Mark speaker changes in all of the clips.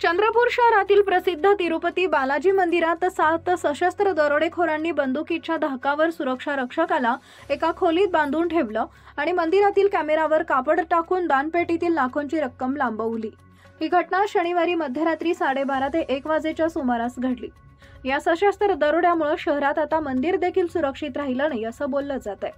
Speaker 1: चंद्रपूर शहरातील प्रसिद्ध तिरुपती बालाजी मंदिरात 7 सशस्त्र दरोडेखोरांनी बंदुकीच्या धाकावर सुरक्षा रक्षकाला एका खोलीत बांधून ठेवलं आणि मंदिरातील कॅमेऱ्यावर कापड टाकून दानपेटीतील लाखोंची रक्कम लांबवली। ही घटना शनिवारी मध्यरात्री 12:30 ते 1 वाजेच्या सुमारास घडली। या सशस्त्र दरोड्यामुळे शहरात आता मंदिर देखील सुरक्षित राहिलं नाही असं बोललं जात आहे।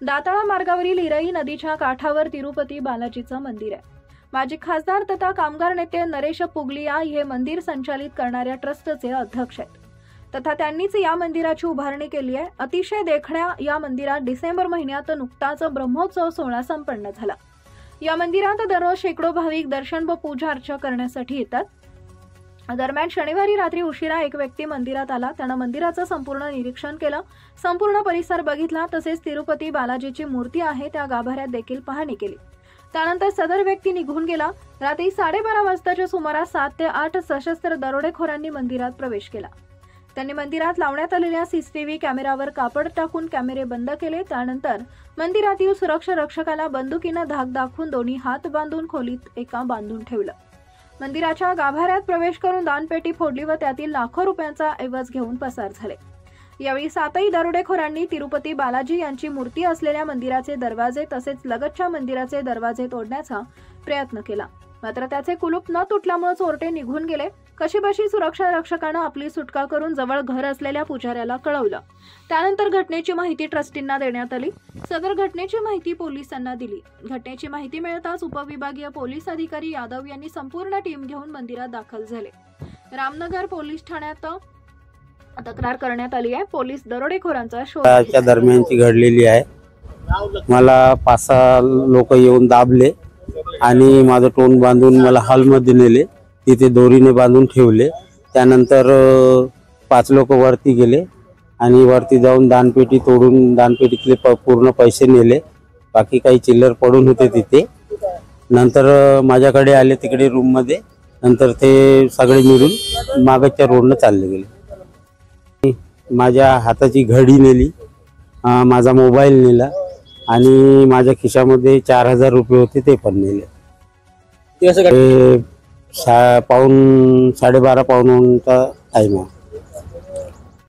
Speaker 1: दाताळा मार्गावरील इराई नदीच्या काठावर तिरुपती बालाजीचं मंदिर आहे। माजी खासदार तथा कामगार नेते नरेश पुगलिया हे मंदिर संचालित करणाऱ्या ट्रस्टचे अध्यक्ष आहेत तथा त्यांनीच या मंदिराची उभारणी केली आहे। अतिशय देखण्या या मंदिरात डिसेंबर महिन्यात नुकताच ब्रह्मोत्सव सोहळा संपन्न झाला। या मंदिरात दररोज शेकडो भाविक दर्शन व पूजा अर्चा करण्यासाठी येतात। दरम्यान शनिवारी रात्री उशिरा एक व्यक्ती मंदिरात आला। त्यानं मंदिराचं संपूर्ण निरीक्षण केलं, संपूर्ण परिसर बघितला, तसेच तिरुपती बालाजीची मूर्ती आहे त्या गाभाऱ्यात देखील पाहणी केली। त्यानंतर सदर व्यक्ती निघून गेला। रात्री 12:30 वाजताच्या सुमारास 7 ते 8 सशस्त्र दरोडेखोरांनी मंदिरात प्रवेश केला। त्यांनी मंदिरात लावण्यात आलेल्या सीसीटीव्ही कॅमेऱ्यावर कापड टाकून कॅमेरे बंद केले। त्यानंतर मंदिरातील सुरक्षा रक्षकाला बंदुकीनं धाक दाखवून दोन्ही हात बांधून खोलीत एका बांधून ठेवलं। मंदिराच्या गाभाऱ्यात प्रवेश करून दानपेटी फोडली व त्यातील लाखो रुपयांचा ऐवज घेऊन पसार झाले। यावेळी 7ही दरोडेखोरांनी तिरुपती बालाजी यांची मूर्ती असलेल्या मंदिराचे दरवाजे तसेच लगतच्या मंदिराचे दरवाजे तोडण्याचा प्रयत्न केला, मात्र त्याचे कुलूप न तुटल्यामुळे चोरटे निघून गेले। कशीबशी सुरक्षा रक्षकानं आपली सुटका करून जवळ घर असलेल्या पुजाऱ्याला कळवलं। त्यानंतर घटनेची माहिती ट्रस्टींना देण्यात आली। सदर घटनेची माहिती पोलिसांना दिली। घटनेची माहिती मिळताच उपविभागीय पोलीस अधिकारी यादव यांनी संपूर्ण टीम घेऊन मंदिरात दाखल झाले। रामनगर पोलीस ठाण्यात तक्रार करण्यात आली आहे। पोलीस दरोडेखोरांचा शोध
Speaker 2: दरम्यानची घडलेली आहे। मला 5-6 लोक येऊन दाबले आणि माझं तोंड बांधून मला हॉलमध्ये नेले, तिथे दोरीने बांधून ठेवले। त्यानंतर 5 लोक वरती गेले आणि वरती जाऊन दानपेटी तोडून दानपेटीतले पूर्ण पैसे नेले, बाकी काही चिल्लर पडून होते तिथे। नंतर माझ्याकडे आले तिकडे रूममध्ये, नंतर ते सगळे मिळून मागच्या रोडने चालले गेले। माझ्या हाताची घडी नेली, माझा मोबाईल नेला आणि माझ्या खिशामध्ये 4000 रुपये होते ते पण नेले। ते 12:30 पाऊणचा टाइम आहे।